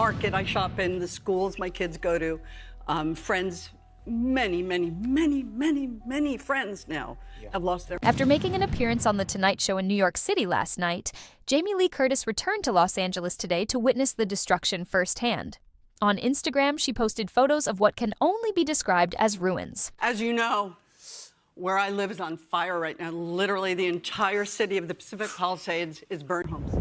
market I shop in, the schools my kids go to, friends, many friends now have lost their... After making an appearance on The Tonight Show in New York City last night, Jamie Lee Curtis returned to Los Angeles today to witness the destruction firsthand. On Instagram, she posted photos of what can only be described as ruins. As you know, where I live is on fire right now. Literally, the entire city of the Pacific Palisades is burnt homes.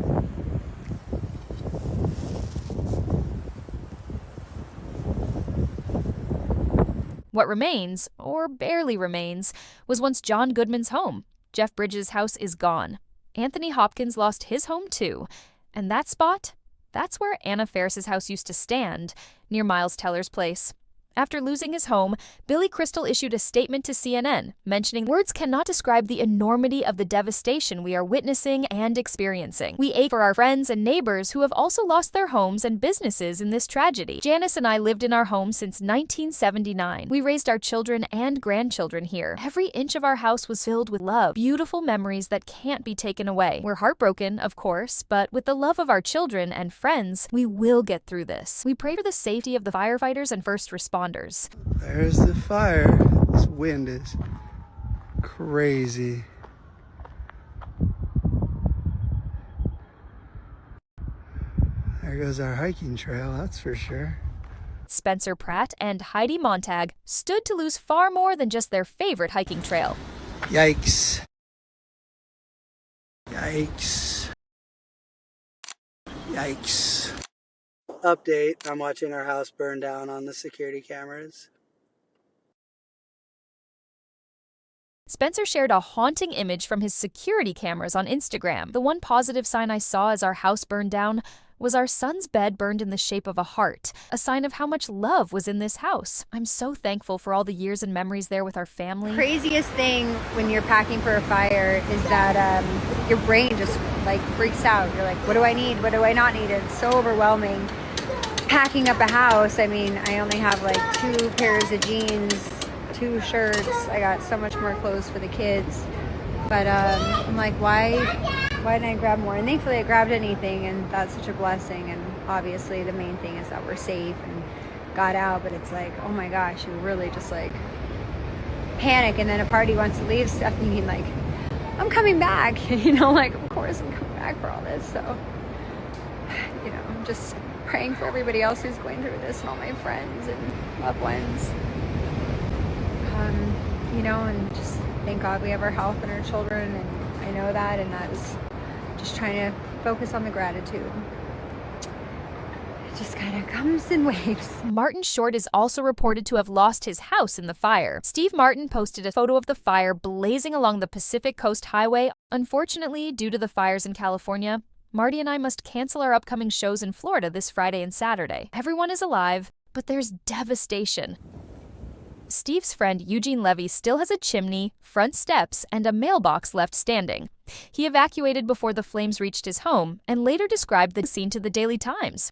What remains, or barely remains, was once John Goodman's home. Jeff Bridges' house is gone. Anthony Hopkins lost his home too. And that spot? That's where Anna Faris's house used to stand, near Miles Teller's place. After losing his home, Billy Crystal issued a statement to CNN, mentioning words cannot describe the enormity of the devastation we are witnessing and experiencing. We ache for our friends and neighbors who have also lost their homes and businesses in this tragedy. Janice and I lived in our home since 1979. We raised our children and grandchildren here. Every inch of our house was filled with love, beautiful memories that can't be taken away. We're heartbroken, of course, but with the love of our children and friends, we will get through this. We pray for the safety of the firefighters and first responders. There's the fire. This wind is crazy. There goes our hiking trail, that's for sure. Spenser, Pratt, and Heidi Montag stood to lose far more than just their favorite hiking trail. Yikes. Yikes. Yikes. Update, I'm watching our house burn down on the security cameras. Spenser shared a haunting image from his security cameras on Instagram. The one positive sign I saw as our house burned down was our son's bed burned in the shape of a heart, a sign of how much love was in this house. I'm so thankful for all the years and memories there with our family. Craziest thing when you're packing for a fire is that your brain just like freaks out. You're like, what do I need? What do I not need? It's so overwhelming. Packing up a house, I mean, I only have like 2 pairs of jeans, 2 shirts. I got so much more clothes for the kids. But I'm like, why didn't I grab more? And thankfully I grabbed anything, and that's such a blessing. And obviously the main thing is that we're safe and got out, but it's like, oh my gosh, you really just like panic. And then a party wants to leave stuff thinking like, I'm coming back, you know, like, of course I'm coming back for all this. So, you know, I'm just praying for everybody else who's going through this and all my friends and loved ones. You know, and just thank God we have our health and our children, and I know that, and that is just trying to focus on the gratitude. It just kind of comes in waves. Martin Short is also reported to have lost his house in the fire. Steve Martin posted a photo of the fire blazing along the Pacific Coast Highway. Unfortunately, due to the fires in California, Marty and I must cancel our upcoming shows in Florida this Friday and Saturday. Everyone is alive, but there's devastation. Steve's friend Eugene Levy still has a chimney, front steps, and a mailbox left standing. He evacuated before the flames reached his home and later described the scene to the Daily Times.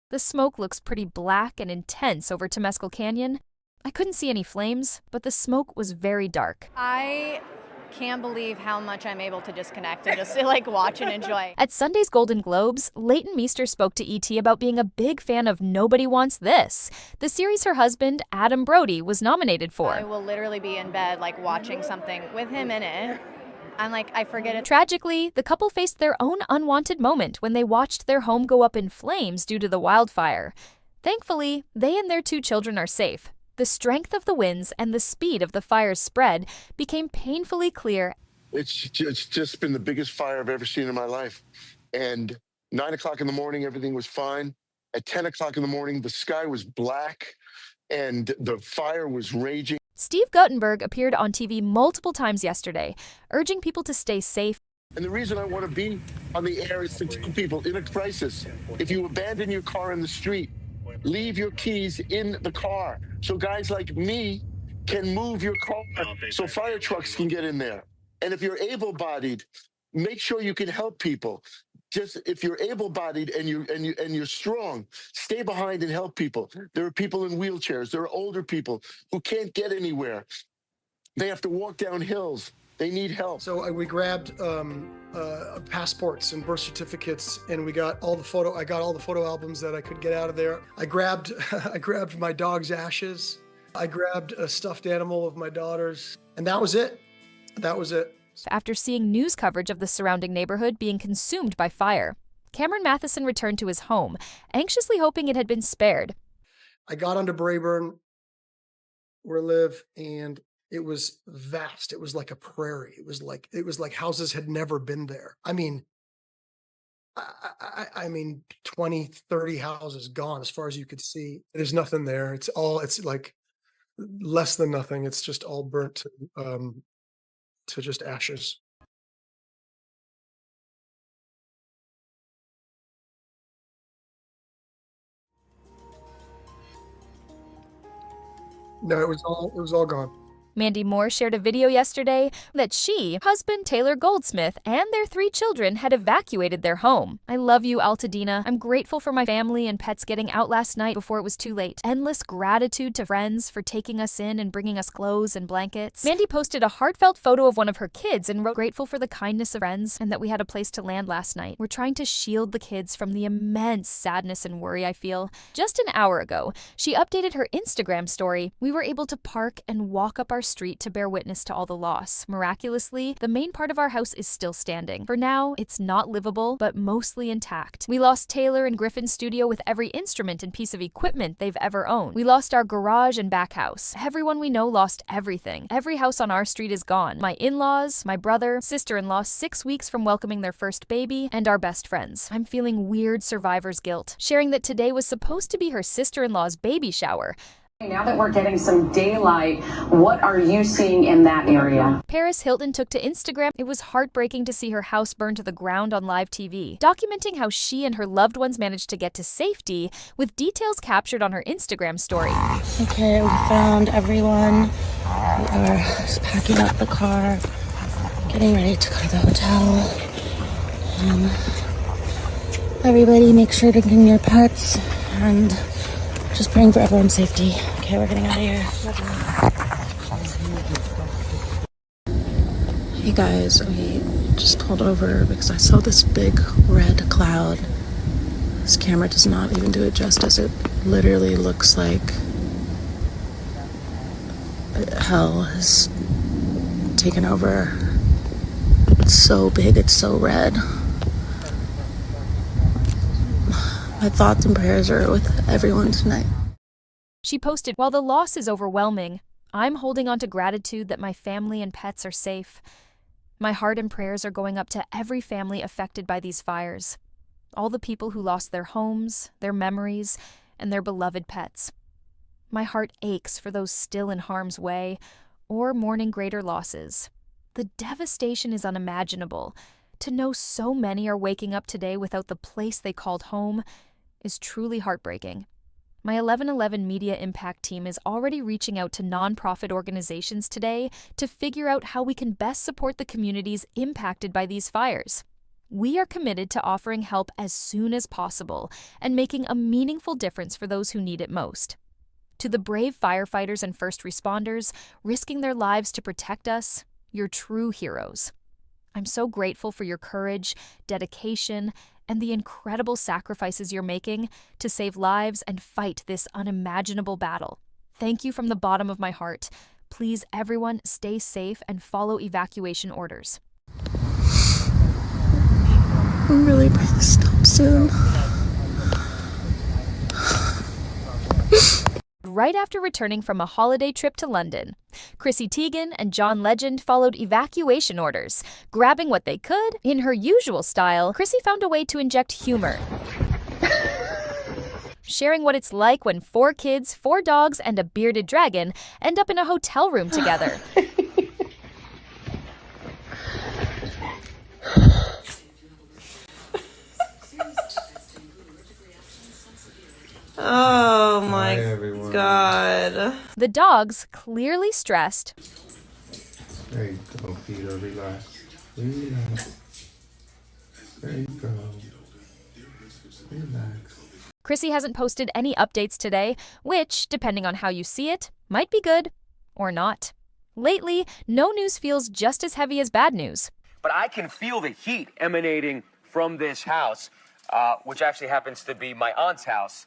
The smoke looks pretty black and intense over Temescal Canyon. I couldn't see any flames, but the smoke was very dark. I can't believe how much I'm able to disconnect and just like watch and enjoy. At Sunday's Golden Globes, Leighton Meester spoke to ET about being a big fan of Nobody Wants This, the series her husband, Adam Brody, was nominated for. I will literally be in bed like watching something with him in it. I'm like, I forget it. Tragically, the couple faced their own unwanted moment when they watched their home go up in flames due to the wildfire. Thankfully, they and their 2 children are safe. The strength of the winds and the speed of the fire's spread became painfully clear. It's just been the biggest fire I've ever seen in my life. And 9 o'clock in the morning, everything was fine. At 10 o'clock in the morning, the sky was black and the fire was raging. Steve Guttenberg appeared on TV multiple times yesterday, urging people to stay safe. And the reason I want to be on the air is to tell people in a crisis, if you abandon your car in the street, leave your keys in the car so guys like me can move your car so fire trucks can get in there. And if you're able-bodied, make sure you can help people. Just if you're able-bodied and you're strong, stay behind and help people. There are people in wheelchairs. There are older people who can't get anywhere. They have to walk down hills. They need help. So we grabbed passports and birth certificates, and I got all the photo albums that I could get out of there. I grabbed my dog's ashes. I grabbed a stuffed animal of my daughter's, and that was it. That was it. After seeing news coverage of the surrounding neighborhood being consumed by fire, Cameron Matheson returned to his home, anxiously hoping it had been spared. I got onto Braeburn, where I live, and it was vast. It was like a prairie. It was like houses had never been there. I mean, I mean, 20, 30 houses gone as far as you could see. There's nothing there. It's like less than nothing. It's just all burnt to just ashes. No, it was all gone. Mandy Moore shared a video yesterday that she, husband Taylor Goldsmith, and their 3 children had evacuated their home. I love you, Altadena. I'm grateful for my family and pets getting out last night before it was too late. Endless gratitude to friends for taking us in and bringing us clothes and blankets. Mandy posted a heartfelt photo of one of her kids and wrote, grateful for the kindness of friends and that we had a place to land last night. We're trying to shield the kids from the immense sadness and worry I feel. Just an hour ago, she updated her Instagram story. We were able to park and walk up our street to bear witness to all the loss. Miraculously, the main part of our house is still standing. For now, it's not livable, but mostly intact. We lost Taylor and Griffin's studio with every instrument and piece of equipment they've ever owned. We lost our garage and back house. Everyone we know lost everything. Every house on our street is gone. My in-laws, my brother, sister-in-law 6 weeks from welcoming their first baby, and our best friends. I'm feeling weird survivor's guilt, sharing that today was supposed to be her sister-in-law's baby shower. Now that we're getting some daylight, what are you seeing in that area? Paris Hilton took to Instagram. It was heartbreaking to see her house burn to the ground on live TV, documenting how she and her loved ones managed to get to safety, with details captured on her Instagram story. Okay, we found everyone. We are just packing up the car, getting ready to go to the hotel. Everybody make sure to bring your pets and just praying for everyone's safety. Okay, we're getting out of here. Hey guys, we just pulled over because I saw this big red cloud. This camera does not even do it justice. It literally looks like hell has taken over. It's so big, it's so red. My thoughts and prayers are with everyone tonight. She posted, while the loss is overwhelming, I'm holding on to gratitude that my family and pets are safe. My heart and prayers are going up to every family affected by these fires. All the people who lost their homes, their memories, and their beloved pets. My heart aches for those still in harm's way or mourning greater losses. The devastation is unimaginable. To know so many are waking up today without the place they called home is truly heartbreaking. My 1111 Media Impact team is already reaching out to nonprofit organizations today to figure out how we can best support the communities impacted by these fires. We are committed to offering help as soon as possible and making a meaningful difference for those who need it most. To the brave firefighters and first responders risking their lives to protect us, you're true heroes. I'm so grateful for your courage, dedication, and the incredible sacrifices you're making to save lives and fight this unimaginable battle. Thank you from the bottom of my heart. Please, everyone, stay safe and follow evacuation orders. I'm really praying to stop soon. Right after returning from a holiday trip to London, Chrissy Teigen and John Legend followed evacuation orders. Grabbing what they could, in her usual style, Chrissy found a way to inject humor. Sharing what it's like when 4 kids, 4 dogs, and a bearded dragon end up in a hotel room together. Oh my God. The dogs, clearly stressed, There you go, Peter. Relax. Relax. There you go. Relax. Chrissy hasn't posted any updates today, which, depending on how you see it, might be good or not. Lately, no news feels just as heavy as bad news. But I can feel the heat emanating from this house, which actually happens to be my aunt's house,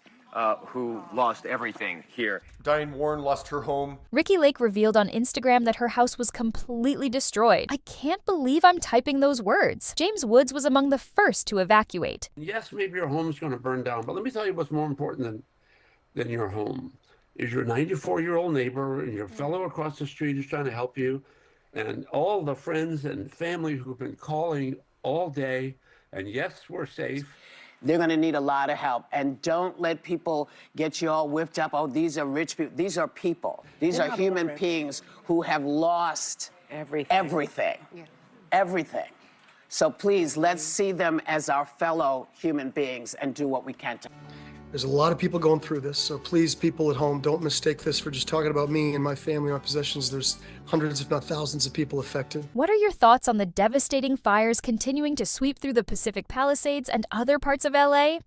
who lost everything here. Diane Warren lost her home. Ricky Lake revealed on Instagram that her house was completely destroyed. I can't believe I'm typing those words. James Woods was among the first to evacuate. Yes, maybe your home's going to burn down, but let me tell you what's more important than your home is your 94-year-old neighbor and your fellow across the street who's trying to help you, and all the friends and family who've been calling all day. And yes, we're safe. They're going to need a lot of help. And don't let people get you all whipped up. Oh, these are rich people. These are people. These are human beings who have lost everything. Everything. So please, let's see them as our fellow human beings and do what we can to. There's a lot of people going through this, so please, people at home, don't mistake this for just talking about me and my family, my possessions. There's hundreds, if not thousands, of people affected. What are your thoughts on the devastating fires continuing to sweep through the Pacific Palisades and other parts of LA?